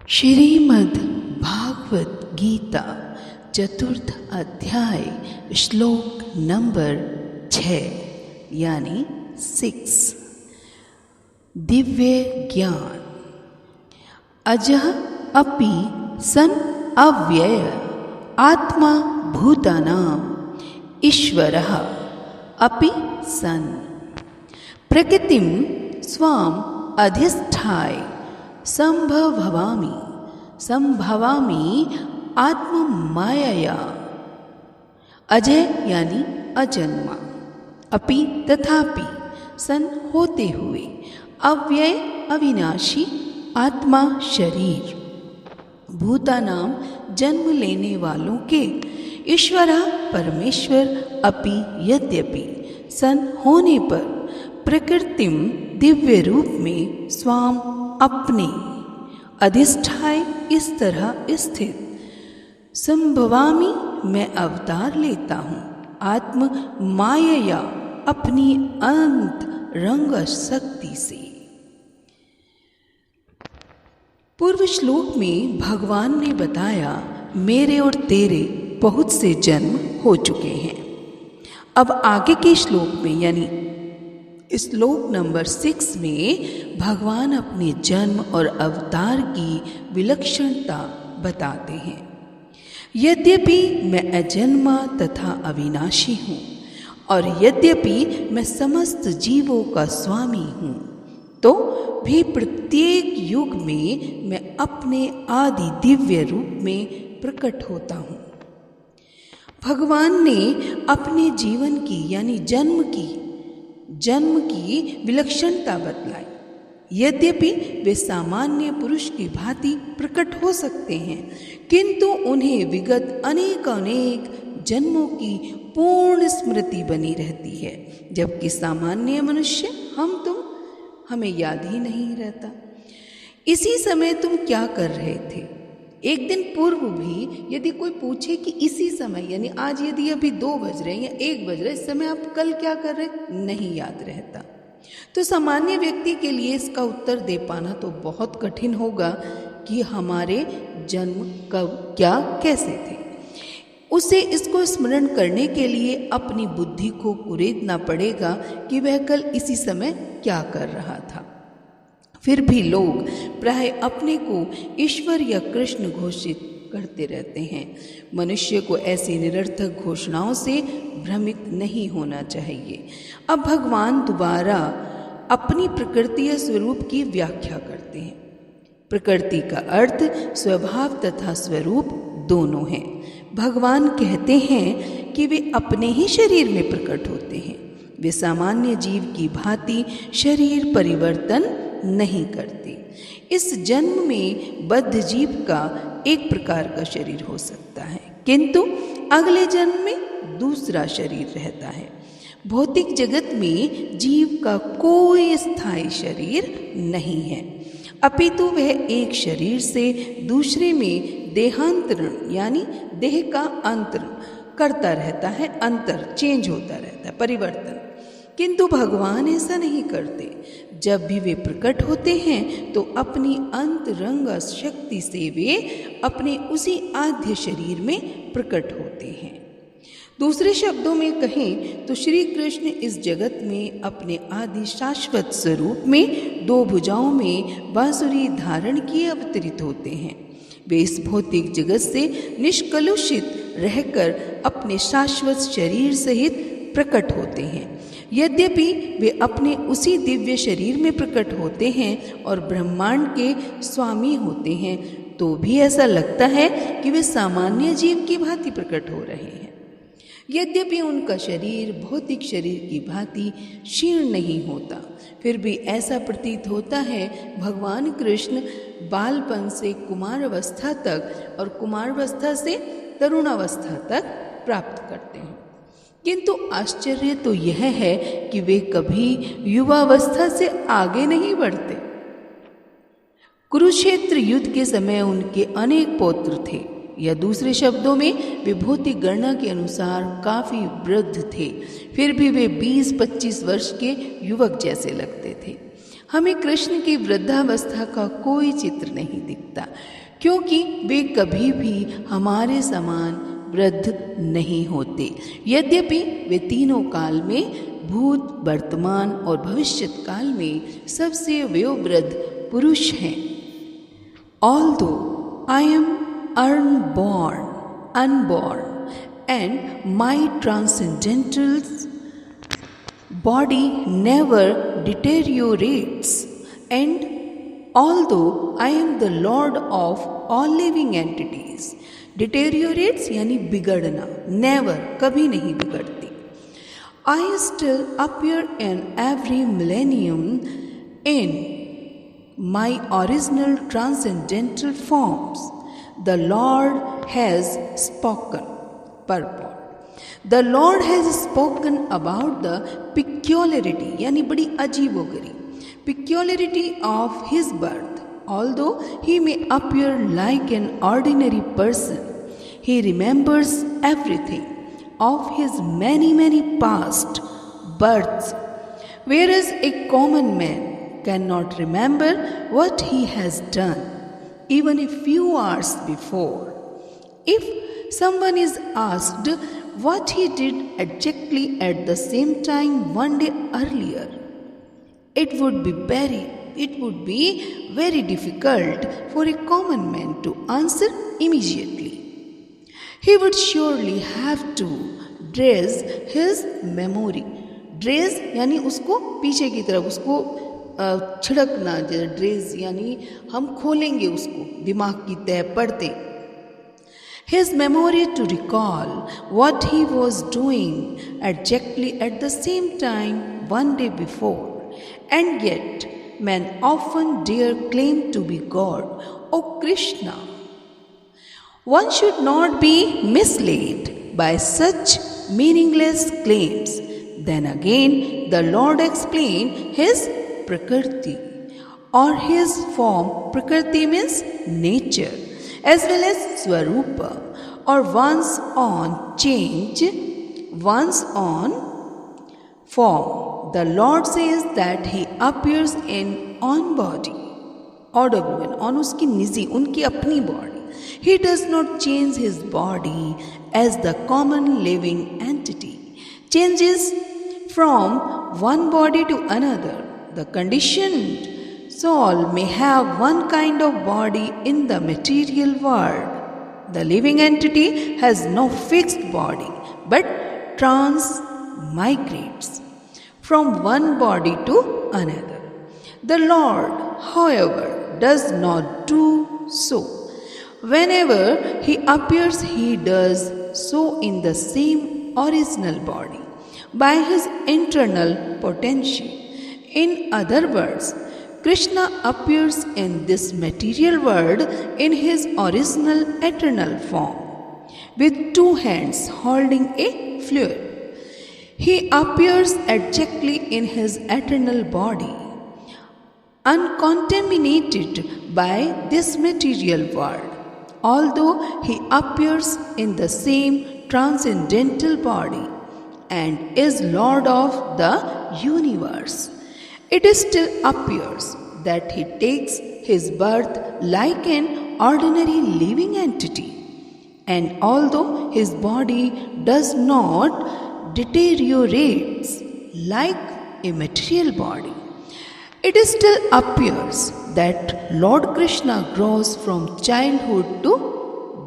श्रीमद् भागवत गीता चतुर्थ अध्याय श्लोक नंबर 6 यानी 6। दिव्य ज्ञान। अजः अपि सन अव्यय आत्मा भूतानां ईश्वरः अपि सन प्रकृतिं स्वाम् अधिष्ठाय संभवामि आत्ममायया। अजय यानी अजन्मा, अपि तथापि, सन होते हुए, अव्यय अविनाशी आत्मा शरीर, भूतानाम जन्म लेने वालों के, ईश्वरा परमेश्वर, अपि यद्यपि, सन होने पर, प्रकृतिम दिव्य रूप में, स्वाम अपने, अधिष्ठाय इस तरह स्थित, संभवामि मैं अवतार लेता हूँ, आत्म मायया अपनी अनंत रंग शक्ति से। पूर्व श्लोक में भगवान ने बताया मेरे और तेरे बहुत से जन्म हो चुके हैं। अब आगे के श्लोक में यानी श्लोक नंबर 6 में भगवान अपने जन्म और अवतार की विलक्षणता बताते हैं। यद्यपि मैं अजन्मा तथा अविनाशी हूँ और यद्यपि मैं समस्त जीवों का स्वामी हूँ, तो भी प्रत्येक युग में मैं अपने आदि दिव्य रूप में प्रकट होता हूँ। भगवान ने अपने जीवन की यानी जन्म की विलक्षणता बतलाई। यद्यपि वे सामान्य पुरुष की भांति प्रकट हो सकते हैं, किंतु उन्हें विगत अनेक जन्मों की पूर्ण स्मृति बनी रहती है, जबकि सामान्य मनुष्य हमें याद ही नहीं रहता। इसी समय तुम क्या कर रहे थे? एक दिन पूर्व भी यदि कोई पूछे कि इसी समय यानी आज यदि अभी 2 बज रहे हैं या 1 बज रहे, इस समय आप कल क्या कर रहे, नहीं याद रहता। तो सामान्य व्यक्ति के लिए इसका उत्तर दे पाना तो बहुत कठिन होगा कि हमारे जन्म कब क्या कैसे थे। उसे इसको स्मरण करने के लिए अपनी बुद्धि को कुरेदना पड़ेगा कि वह कल इसी समय क्या कर रहा था। फिर भी लोग प्राय अपने को ईश्वर या कृष्ण घोषित करते रहते हैं। मनुष्य को ऐसी निरर्थक घोषणाओं से भ्रमित नहीं होना चाहिए। अब भगवान दोबारा अपनी प्रकृति या स्वरूप की व्याख्या करते हैं। प्रकृति का अर्थ स्वभाव तथा स्वरूप दोनों हैं। भगवान कहते हैं कि वे अपने ही शरीर में प्रकट होते हैं। वे सामान्य जीव की भांति शरीर परिवर्तन नहीं करते। इस जन्म में बद्ध जीव का एक प्रकार का शरीर हो सकता है, किंतु अगले जन्म में दूसरा शरीर रहता है। भौतिक जगत में जीव का कोई स्थायी शरीर नहीं है, अपितु वह एक शरीर से दूसरे में देहांतरण यानी देह का अंतरण करता रहता है, अंतर चेंज होता रहता है, परिवर्तन। किंतु भगवान ऐसा नहीं करते। जब भी वे प्रकट होते हैं तो अपनी अंतरंग शक्ति से वे अपने उसी आद्य शरीर में प्रकट होते हैं। दूसरे शब्दों में कहें तो श्री कृष्ण इस जगत में अपने आदि शाश्वत स्वरूप में 2 भुजाओं में बांसुरी धारण किए अवतरित होते हैं। वे इस भौतिक जगत से निष्कलुषित रहकर अपने शाश्वत शरीर सहित प्रकट होते हैं। यद्यपि वे अपने उसी दिव्य शरीर में प्रकट होते हैं और ब्रह्मांड के स्वामी होते हैं, तो भी ऐसा लगता है कि वे सामान्य जीव की भांति प्रकट हो रहे हैं। यद्यपि उनका शरीर भौतिक शरीर की भांति क्षीण नहीं होता, फिर भी ऐसा प्रतीत होता है भगवान कृष्ण बालपन से कुमारावस्था तक और कुमारावस्था से तरुणावस्था तक प्राप्त करते हैं। किंतु आश्चर्य तो यह है कि वे कभी युवावस्था से आगे नहीं बढ़ते। कुरुक्षेत्र युद्ध के समय उनके अनेक पौत्र थे, या दूसरे शब्दों में वे भौतिक गणना के अनुसार काफी वृद्ध थे, फिर भी वे 20-25 वर्ष के युवक जैसे लगते थे। हमें कृष्ण की वृद्धावस्था का कोई चित्र नहीं दिखता, क्योंकि वे कभी भी हमारे समान वृद्ध नहीं होते। यद्यपि वे तीनों काल में, भूत, वर्तमान और भविष्य काल में सबसे वयोवृद्ध पुरुष हैं। Although I am unborn, and my transcendental body never deteriorates, and although I am the Lord of all living entities, deteriorates यानी बिगड़ना, never कभी नहीं बिगड़ती। I still appear in every millennium in my original transcendental forms. The Lord has spoken. Purport. The Lord has spoken about the peculiarity यानी बड़ी अजीबोगरीब peculiarity of his birth. Although he may appear like an ordinary person, he remembers everything of his many past births, whereas a common man cannot remember what he has done even a few hours before. If someone is asked what he did exactly at the same time one day earlier, it would be very difficult for a common man to answer immediately. He would surely have to trace his memory. Trace यानी उसको पीछे की तरफ उसको छिड़कना, dress यानी हम खोलेंगे उसको दिमाग की तह पढ़ते। His memory to recall what he was doing exactly at the same time one day before, and yet men often dare claim to be God or Krishna. One should not be misled by such meaningless claims. Then again, the Lord explained his Prakriti or his form. Prakriti means nature, as well as Swarupa or one's own change, one's own form. The Lord says that he appears in on body, audible, on उसकी निजी, उनकी अपनी body. He does not change his body as the common living entity changes from one body to another. The conditioned soul may have one kind of body in the material world. The living entity has no fixed body but transmigrates from one body to another. The Lord, however, does not do so. Whenever he appears, he does so in the same original body by his internal potential. In other words, Krishna appears in this material world in his original eternal form, with two hands holding a fluid. He appears exactly in his eternal body, uncontaminated by this material world, although he appears in the same transcendental body and is Lord of the universe. It still appears that he takes his birth like an ordinary living entity, and although his body does not deteriorate like a material body, it still appears that Lord Krishna grows from childhood to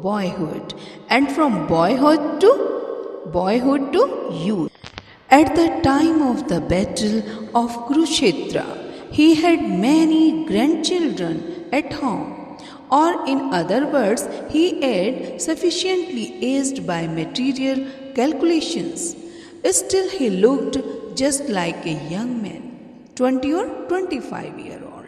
boyhood, and from boyhood to youth. At the time of the battle of Kurukshetra, he had many grandchildren at home, or in other words, he had sufficiently aged by material calculations. Still, he looked just like a young man, 20 or 25-year-old.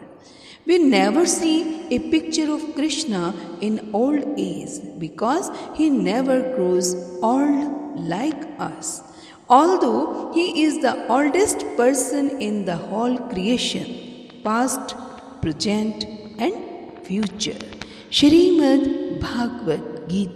We never see a picture of Krishna in old age because he never grows old like us. Although he is the oldest person in the whole creation, past, present and future. Shrimad Bhagavad Gita.